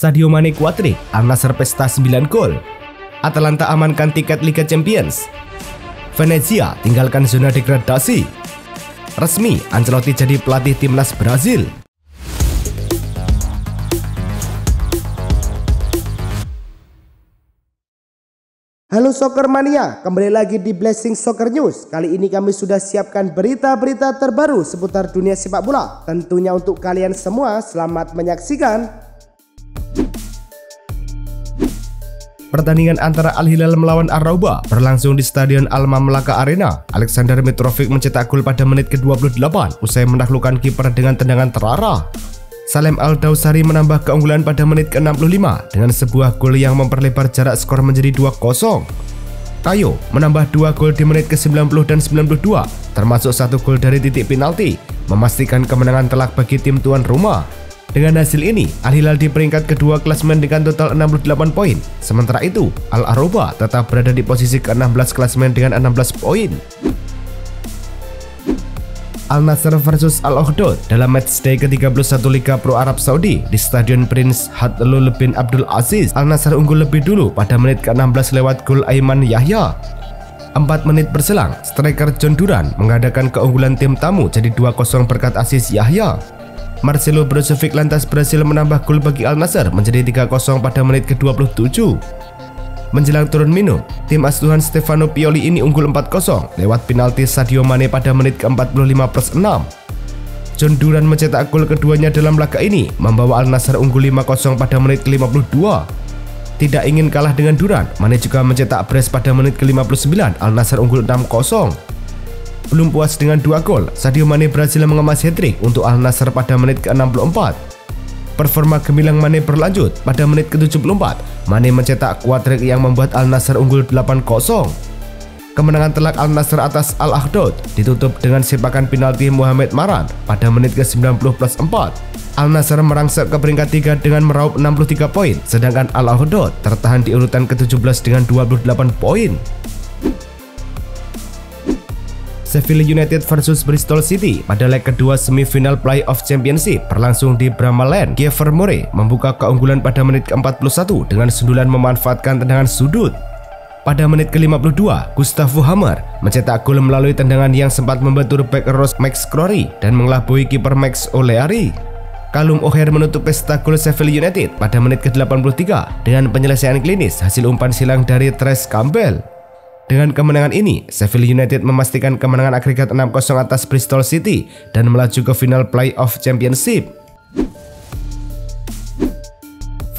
Sadio Mane hat-trick, Al Nassr pesta 9 gol. Atalanta amankan tiket Liga Champions. Venezia tinggalkan zona degradasi. Resmi, Ancelotti jadi pelatih timnas Brazil. Halo Soccer Mania, kembali lagi di Blessing Soccer News. Kali ini kami sudah siapkan berita-berita terbaru seputar dunia sepak bola. Tentunya untuk kalian semua, selamat menyaksikan. Pertandingan antara Al Hilal melawan Ar-Raubah berlangsung di Stadion Al Mamlaka Arena. Alexander Mitrovic mencetak gol pada menit ke-28 usai menaklukkan kiper dengan tendangan terarah. Salem Al-Dawsari menambah keunggulan pada menit ke-65 dengan sebuah gol yang memperlebar jarak skor menjadi 2-0. Kayo menambah 2 gol di menit ke-90 dan 92, termasuk 1 gol dari titik penalti, memastikan kemenangan telak bagi tim tuan rumah. Dengan hasil ini, Al Hilal di peringkat kedua klasemen dengan total 68 poin. Sementara itu, Al-Arraubah tetap berada di posisi ke-16 klasemen dengan 16 poin. Al Nassr versus Al Ohdod dalam matchday ke-31 Liga Pro Arab Saudi di Stadion Prince Hadlul bin Abdul Aziz. Al Nassr unggul lebih dulu pada menit ke-16 lewat gol Aiman Yahya. 4 menit berselang, striker John Duran mengadakan keunggulan tim tamu jadi 2-0 berkat asis Yahya. Marcelo Brozovic lantas berhasil menambah gol bagi Al Nassr menjadi 3-0 pada menit ke-27. Menjelang turun minum, tim asuhan Stefano Pioli ini unggul 4-0 lewat penalti Sadio Mane pada menit ke-45+6. John Duran mencetak gol keduanya dalam laga ini, membawa Al Nassr unggul 5-0 pada menit ke-52. Tidak ingin kalah dengan Duran, Mane juga mencetak brace pada menit ke-59, Al Nassr unggul 6-0. Belum puas dengan 2 gol, Sadio Mane berhasil mengemas hat-trick untuk Al Nassr pada menit ke-64. Performa gemilang Mane berlanjut pada menit ke-74. Mane mencetak hat-trick yang membuat Al Nassr unggul 8-0. Kemenangan telak Al Nassr atas Al Ohdod ditutup dengan sepakan penalti Mohamed Maran pada menit ke-90+4. Al Nassr merangsek ke peringkat 3 dengan meraup 63 poin, sedangkan Al Ohdod tertahan di urutan ke-17 dengan 28 poin. Sheffield United versus Bristol City pada leg kedua semifinal Playoff Championship berlangsung di Bramall Lane. Kiefer Moore membuka keunggulan pada menit ke-41 dengan sundulan memanfaatkan tendangan sudut. Pada menit ke-52, Gustavo Hammer mencetak gol melalui tendangan yang sempat membentur bek Ross McCrory dan mengelabui kiper Max O'Leary. Callum O'Hare menutup pesta gol Sheffield United pada menit ke-83 dengan penyelesaian klinis hasil umpan silang dari Trace Campbell. Dengan kemenangan ini, Sheffield United memastikan kemenangan agregat 6-0 atas Bristol City dan melaju ke final Playoff Championship.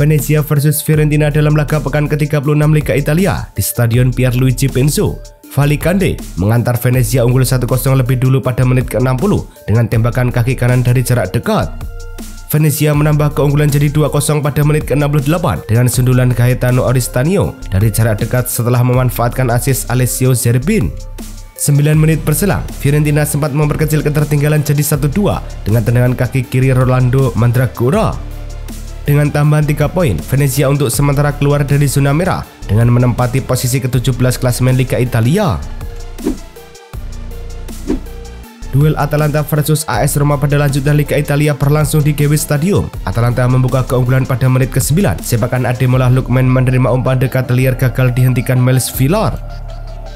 Venezia versus Fiorentina dalam laga pekan ke-36 Liga Italia di Stadion Pierluigi Penzo. Valicante mengantar Venezia unggul 1-0 lebih dulu pada menit ke-60 dengan tembakan kaki kanan dari jarak dekat. Venezia menambah keunggulan jadi 2-0 pada menit ke-68 dengan sundulan Gaetano Oristanio dari jarak dekat setelah memanfaatkan asis Alessio Zerbin. 9 menit berselang, Fiorentina sempat memperkecil ketertinggalan jadi 1-2 dengan tendangan kaki kiri Rolando Mandragora. Dengan tambahan 3 poin, Venezia untuk sementara keluar dari zona merah dengan menempati posisi ke-17 klasemen Liga Italia. Duel Atalanta versus AS Roma pada lanjutan Liga Italia berlangsung di Gewiss Stadium. Atalanta membuka keunggulan pada menit ke-9. Sepakan Ademola Lookman menerima umpan dekat liar gagal dihentikan Miles Villar.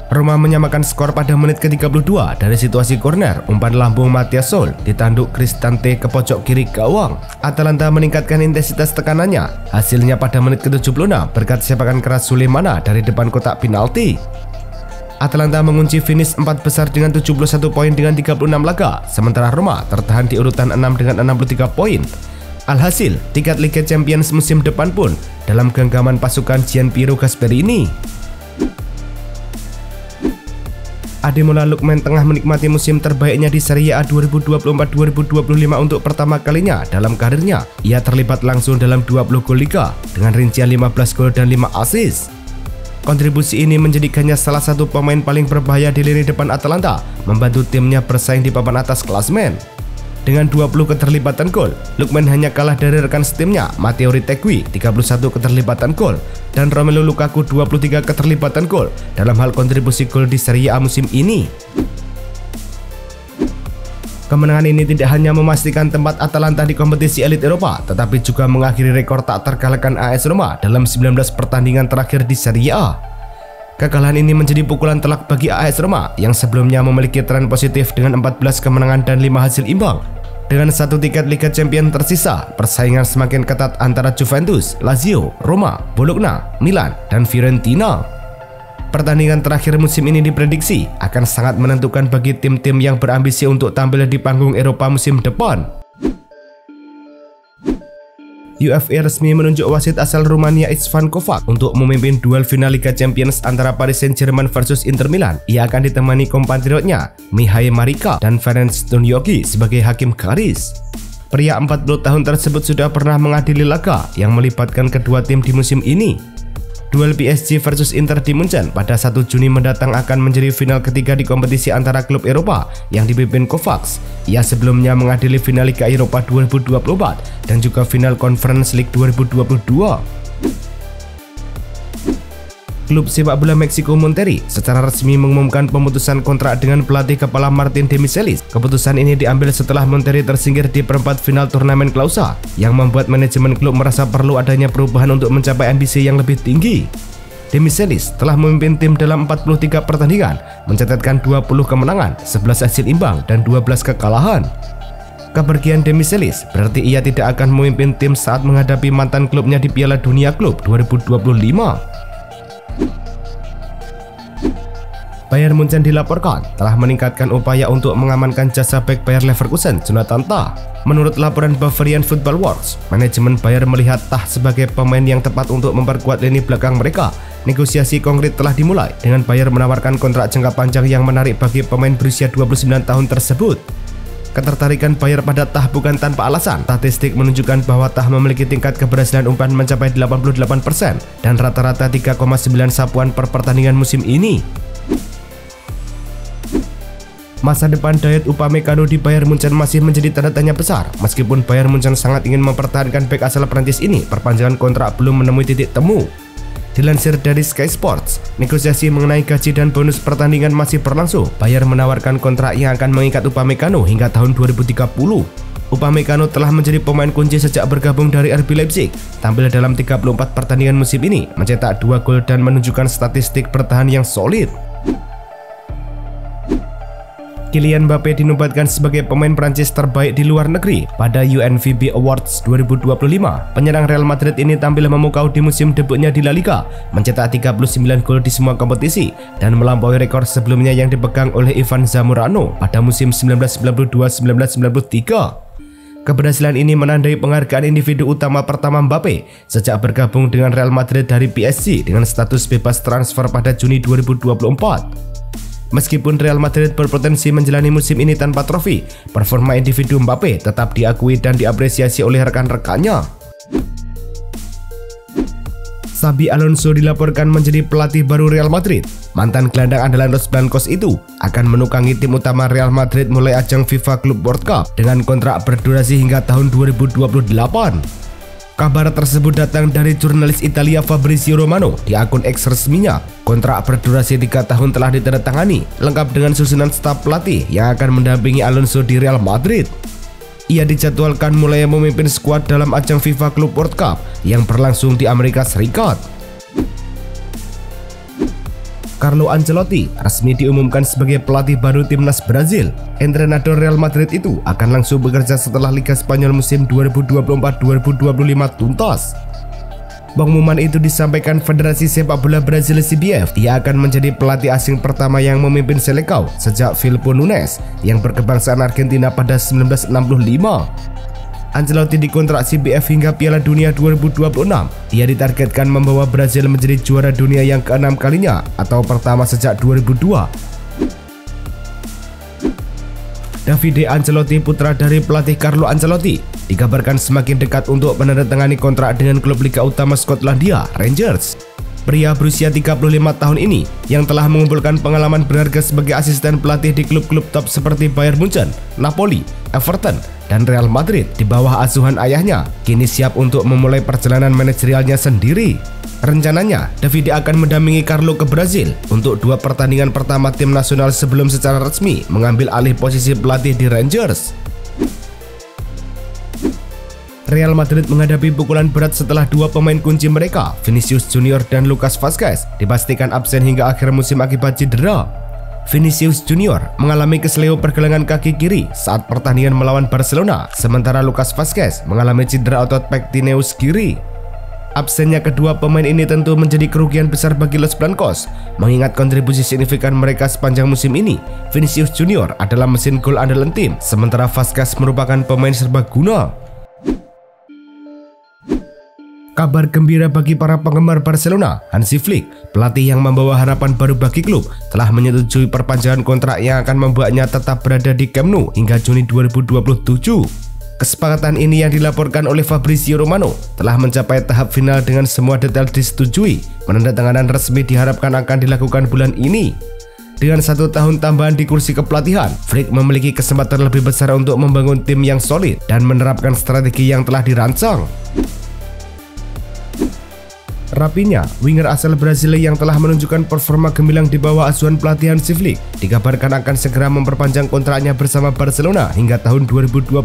Roma menyamakan skor pada menit ke-32 dari situasi corner. Umpan lambung Matias Sol ditanduk Cristante ke pojok kiri gawang. Atalanta meningkatkan intensitas tekanannya. Hasilnya pada menit ke-76 berkat sepakan keras Sulemana dari depan kotak penalti. Atalanta mengunci finish 4 besar dengan 71 poin dengan 36 laga, sementara Roma tertahan di urutan 6 dengan 63 poin. Alhasil, tiket Liga Champions musim depan pun dalam genggaman pasukan Gianpiero Gasperini. Ademola Lookman tengah menikmati musim terbaiknya di Serie A 2024-2025 untuk pertama kalinya dalam karirnya. Ia terlibat langsung dalam 20 gol Liga dengan rincian 15 gol dan 5 assist. Kontribusi ini menjadikannya salah satu pemain paling berbahaya di lini depan Atalanta, membantu timnya bersaing di papan atas klasemen. Dengan 20 keterlibatan gol, Lookman hanya kalah dari rekan setimnya Matteo Retegui 31 keterlibatan gol dan Romelu Lukaku 23 keterlibatan gol dalam hal kontribusi gol di Serie A musim ini. Kemenangan ini tidak hanya memastikan tempat Atalanta di kompetisi elit Eropa, tetapi juga mengakhiri rekor tak terkalahkan AS Roma dalam 19 pertandingan terakhir di Serie A. Kekalahan ini menjadi pukulan telak bagi AS Roma yang sebelumnya memiliki tren positif dengan 14 kemenangan dan 5 hasil imbang. Dengan 1 tiket Liga Champions tersisa, persaingan semakin ketat antara Juventus, Lazio, Roma, Bologna, Milan, dan Fiorentina. Pertandingan terakhir musim ini diprediksi akan sangat menentukan bagi tim-tim yang berambisi untuk tampil di panggung Eropa musim depan. UEFA resmi menunjuk wasit asal Rumania Istvan Kovac untuk memimpin duel final Liga Champions antara Paris Saint-Germain versus Inter Milan. Ia akan ditemani kompatriotnya Mihai Marika dan Ferenc Tunyogi sebagai hakim garis. Pria 40 tahun tersebut sudah pernah mengadili laga yang melibatkan kedua tim di musim ini. Duel PSG versus Inter di Munchen pada 1 Juni mendatang akan menjadi final ketiga di kompetisi antara klub Eropa yang dipimpin Kovac. Ia sebelumnya mengadili final Liga Eropa 2024 dan juga final Conference League 2022. Klub sepak bola Meksiko Monterrey secara resmi mengumumkan pemutusan kontrak dengan pelatih kepala Martin Demichelis. Keputusan ini diambil setelah Monterrey tersingkir di perempat final turnamen Clausura, yang membuat manajemen klub merasa perlu adanya perubahan untuk mencapai ambisi yang lebih tinggi. Demichelis telah memimpin tim dalam 43 pertandingan, mencatatkan 20 kemenangan, 11 hasil imbang, dan 12 kekalahan. Kepergian Demichelis berarti ia tidak akan memimpin tim saat menghadapi mantan klubnya di Piala Dunia Klub 2025. Bayern Munchen dilaporkan telah meningkatkan upaya untuk mengamankan jasa bek Bayer Leverkusen, Jonathan Tah. Menurut laporan Bavarian Football Works, manajemen Bayern melihat Tah sebagai pemain yang tepat untuk memperkuat lini belakang mereka. Negosiasi konkret telah dimulai dengan Bayern menawarkan kontrak jangka panjang yang menarik bagi pemain berusia 29 tahun tersebut. Ketertarikan Bayern pada Tah bukan tanpa alasan. Statistik menunjukkan bahwa Tah memiliki tingkat keberhasilan umpan mencapai 88% dan rata-rata 3,9 sapuan per pertandingan musim ini. Masa depan Dayot Upamecano di Bayern Munchen masih menjadi tanda tanya besar. Meskipun Bayern Munchen sangat ingin mempertahankan bek asal Prancis ini, perpanjangan kontrak belum menemui titik temu. Dilansir dari Sky Sports, negosiasi mengenai gaji dan bonus pertandingan masih berlangsung. Bayern menawarkan kontrak yang akan mengikat Upamecano hingga tahun 2030. Upamecano telah menjadi pemain kunci sejak bergabung dari RB Leipzig. Tampil dalam 34 pertandingan musim ini, mencetak 2 gol dan menunjukkan statistik bertahan yang solid. Kylian Mbappe dinobatkan sebagai pemain Prancis terbaik di luar negeri pada UNVB Awards 2025. Penyerang Real Madrid ini tampil memukau di musim debutnya di La Liga, mencetak 39 gol di semua kompetisi dan melampaui rekor sebelumnya yang dipegang oleh Ivan Zamorano pada musim 1992-1993. Keberhasilan ini menandai penghargaan individu utama pertama Mbappe sejak bergabung dengan Real Madrid dari PSG dengan status bebas transfer pada Juni 2024. Meskipun Real Madrid berpotensi menjalani musim ini tanpa trofi, performa individu Mbappe tetap diakui dan diapresiasi oleh rekan-rekannya. Xabi Alonso dilaporkan menjadi pelatih baru Real Madrid. Mantan gelandang andalan Los Blancos itu akan menukangi tim utama Real Madrid mulai ajang FIFA Club World Cup dengan kontrak berdurasi hingga tahun 2028. Kabar tersebut datang dari jurnalis Italia Fabrizio Romano di akun X resminya. Kontrak berdurasi 3 tahun telah ditandatangani, lengkap dengan susunan staf pelatih yang akan mendampingi Alonso di Real Madrid. Ia dijadwalkan mulai memimpin skuad dalam ajang FIFA Club World Cup yang berlangsung di Amerika Serikat. Carlo Ancelotti resmi diumumkan sebagai pelatih baru timnas Brazil. Entrenador Real Madrid itu akan langsung bekerja setelah Liga Spanyol musim 2024-2025 tuntas. Pengumuman itu disampaikan Federasi Sepak Bola Brazil CBF. Ia akan menjadi pelatih asing pertama yang memimpin Seleção sejak Filippo Nunes yang berkebangsaan Argentina pada 1965. Ancelotti dikontrak CBF hingga Piala Dunia 2026. Ia ditargetkan membawa Brazil menjadi juara dunia yang ke-6 kalinya atau pertama sejak 2002. Davide Ancelotti, putra dari pelatih Carlo Ancelotti, dikabarkan semakin dekat untuk menandatangani kontrak dengan klub Liga Utama Skotlandia, Rangers. Pria berusia 35 tahun ini yang telah mengumpulkan pengalaman berharga sebagai asisten pelatih di klub-klub top seperti Bayern Munchen, Napoli, Everton, dan Real Madrid di bawah asuhan ayahnya, kini siap untuk memulai perjalanan manajerialnya sendiri. Rencananya, Davide akan mendampingi Carlo ke Brazil untuk 2 pertandingan pertama tim nasional sebelum secara resmi mengambil alih posisi pelatih di Rangers. Real Madrid menghadapi pukulan berat setelah 2 pemain kunci mereka, Vinicius Junior dan Lucas Vazquez, dipastikan absen hingga akhir musim akibat cedera. Vinicius Junior mengalami kesleo pergelangan kaki kiri saat pertandingan melawan Barcelona, sementara Lucas Vazquez mengalami cedera otot pectineus kiri. Absennya kedua pemain ini tentu menjadi kerugian besar bagi Los Blancos, mengingat kontribusi signifikan mereka sepanjang musim ini. Vinicius Junior adalah mesin gol andalan tim, sementara Vazquez merupakan pemain serbaguna. Kabar gembira bagi para penggemar Barcelona, Hansi Flick, pelatih yang membawa harapan baru bagi klub, telah menyetujui perpanjangan kontrak yang akan membuatnya tetap berada di Camp Nou hingga Juni 2027. Kesepakatan ini yang dilaporkan oleh Fabrizio Romano telah mencapai tahap final dengan semua detail disetujui. Penandatanganan resmi diharapkan akan dilakukan bulan ini. Dengan 1 tahun tambahan di kursi kepelatihan, Flick memiliki kesempatan lebih besar untuk membangun tim yang solid dan menerapkan strategi yang telah dirancang. Raphinha, winger asal Brazil yang telah menunjukkan performa gemilang di bawah asuhan pelatih Hansi Flick, dikabarkan akan segera memperpanjang kontraknya bersama Barcelona hingga tahun 2029.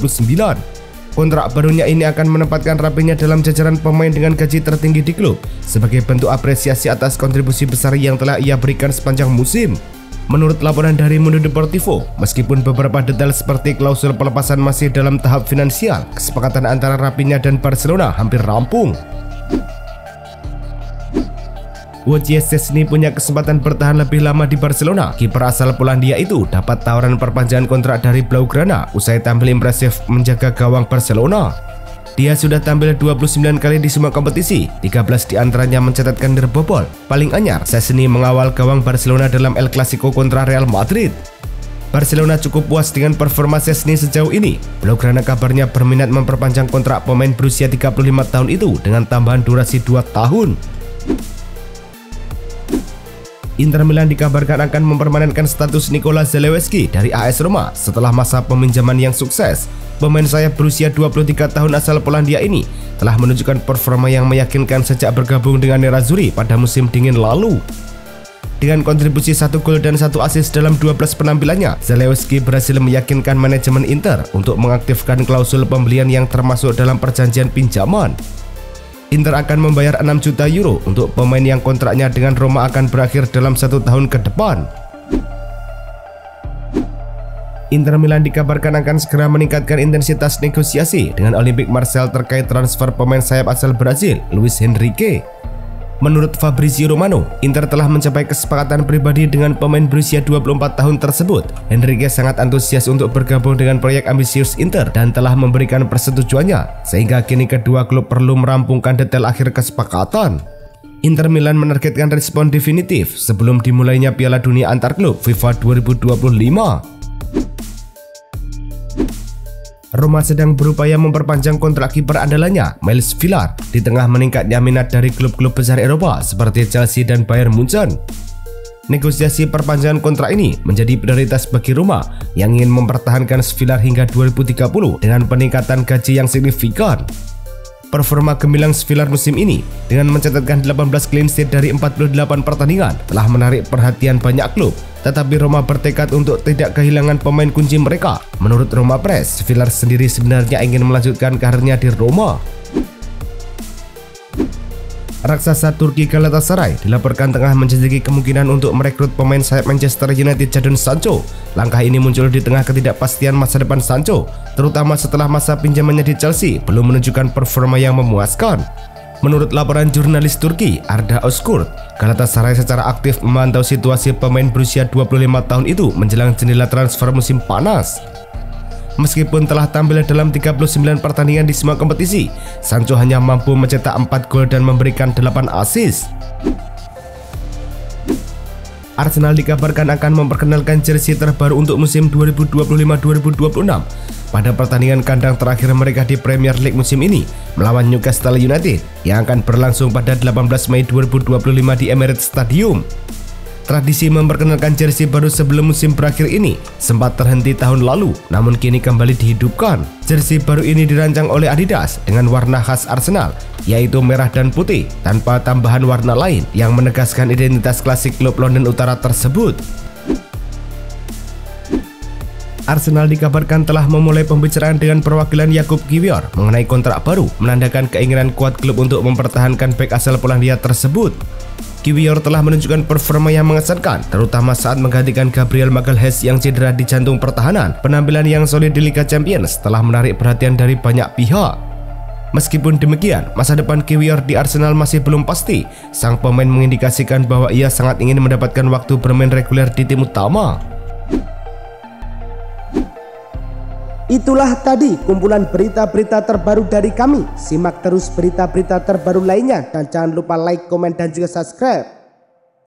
Kontrak barunya ini akan menempatkan Raphinha dalam jajaran pemain dengan gaji tertinggi di klub sebagai bentuk apresiasi atas kontribusi besar yang telah ia berikan sepanjang musim. Menurut laporan dari Mundo Deportivo, meskipun beberapa detail seperti klausul pelepasan masih dalam tahap finansial, kesepakatan antara Raphinha dan Barcelona hampir rampung. Wojciech Szczesny punya kesempatan bertahan lebih lama di Barcelona. Kiper asal Polandia itu dapat tawaran perpanjangan kontrak dari Blaugrana usai tampil impresif menjaga gawang Barcelona. Dia sudah tampil 29 kali di semua kompetisi, 13 diantaranya mencatatkan nerbobol. Paling anyar, Szczesny mengawal gawang Barcelona dalam El Clasico kontra Real Madrid. Barcelona cukup puas dengan performa Szczesny sejauh ini. Blaugrana kabarnya berminat memperpanjang kontrak pemain berusia 35 tahun itu dengan tambahan durasi 2 tahun. Inter Milan dikabarkan akan mempermanenkan status Nikola Zalewski dari AS Roma setelah masa peminjaman yang sukses. Pemain sayap berusia 23 tahun asal Polandia ini telah menunjukkan performa yang meyakinkan sejak bergabung dengan Nerazzurri pada musim dingin lalu. Dengan kontribusi 1 gol dan 1 assist dalam 12 penampilannya, Zalewski berhasil meyakinkan manajemen Inter untuk mengaktifkan klausul pembelian yang termasuk dalam perjanjian pinjaman. Inter akan membayar 6 juta euro untuk pemain yang kontraknya dengan Roma akan berakhir dalam 1 tahun ke depan. Inter Milan dikabarkan akan segera meningkatkan intensitas negosiasi dengan Olympique Marseille terkait transfer pemain sayap asal Brazil, Luis Henrique. Menurut Fabrizio Romano, Inter telah mencapai kesepakatan pribadi dengan pemain berusia 24 tahun tersebut. Henrique sangat antusias untuk bergabung dengan proyek ambisius Inter dan telah memberikan persetujuannya, sehingga kini kedua klub perlu merampungkan detail akhir kesepakatan. Inter Milan menargetkan respon definitif sebelum dimulainya Piala Dunia Antar Klub FIFA 2025. Roma sedang berupaya memperpanjang kontrak kiper andalannya, Miles Villar, di tengah meningkatnya minat dari klub-klub besar Eropa seperti Chelsea dan Bayern Munchen. Negosiasi perpanjangan kontrak ini menjadi prioritas bagi Roma yang ingin mempertahankan Villar hingga 2030 dengan peningkatan gaji yang signifikan. Performa gemilang Villar musim ini dengan mencatatkan 18 clean sheet dari 48 pertandingan telah menarik perhatian banyak klub. Tetapi Roma bertekad untuk tidak kehilangan pemain kunci mereka. Menurut Roma Press, Villar sendiri sebenarnya ingin melanjutkan karirnya di Roma. Raksasa Turki Galatasaray dilaporkan tengah menjajaki kemungkinan untuk merekrut pemain sayap Manchester United Jadon Sancho. Langkah ini muncul di tengah ketidakpastian masa depan Sancho, terutama setelah masa pinjamannya di Chelsea belum menunjukkan performa yang memuaskan. Menurut laporan jurnalis Turki Arda Özkurt, Galatasaray secara aktif memantau situasi pemain berusia 25 tahun itu menjelang jendela transfer musim panas. Meskipun telah tampil dalam 39 pertandingan di semua kompetisi, Sancho hanya mampu mencetak 4 gol dan memberikan 8 assist. Arsenal dikabarkan akan memperkenalkan jersey terbaru untuk musim 2025-2026 pada pertandingan kandang terakhir mereka di Premier League musim ini melawan Newcastle United yang akan berlangsung pada 18 Mei 2025 di Emirates Stadium. Tradisi memperkenalkan jersey baru sebelum musim berakhir ini sempat terhenti tahun lalu, namun kini kembali dihidupkan. Jersey baru ini dirancang oleh Adidas dengan warna khas Arsenal, yaitu merah dan putih, tanpa tambahan warna lain yang menegaskan identitas klasik klub London Utara tersebut. Arsenal dikabarkan telah memulai pembicaraan dengan perwakilan Jakub Kiwior mengenai kontrak baru, menandakan keinginan kuat klub untuk mempertahankan bek asal Polandia tersebut. Kiwior telah menunjukkan performa yang mengesankan, terutama saat menggantikan Gabriel Magalhaes yang cedera di jantung pertahanan. Penampilan yang solid di Liga Champions telah menarik perhatian dari banyak pihak. Meskipun demikian, masa depan Kiwior di Arsenal masih belum pasti. Sang pemain mengindikasikan bahwa ia sangat ingin mendapatkan waktu bermain reguler di tim utama. Itulah tadi kumpulan berita-berita terbaru dari kami. Simak terus berita-berita terbaru lainnya dan jangan lupa like, komen, dan juga subscribe.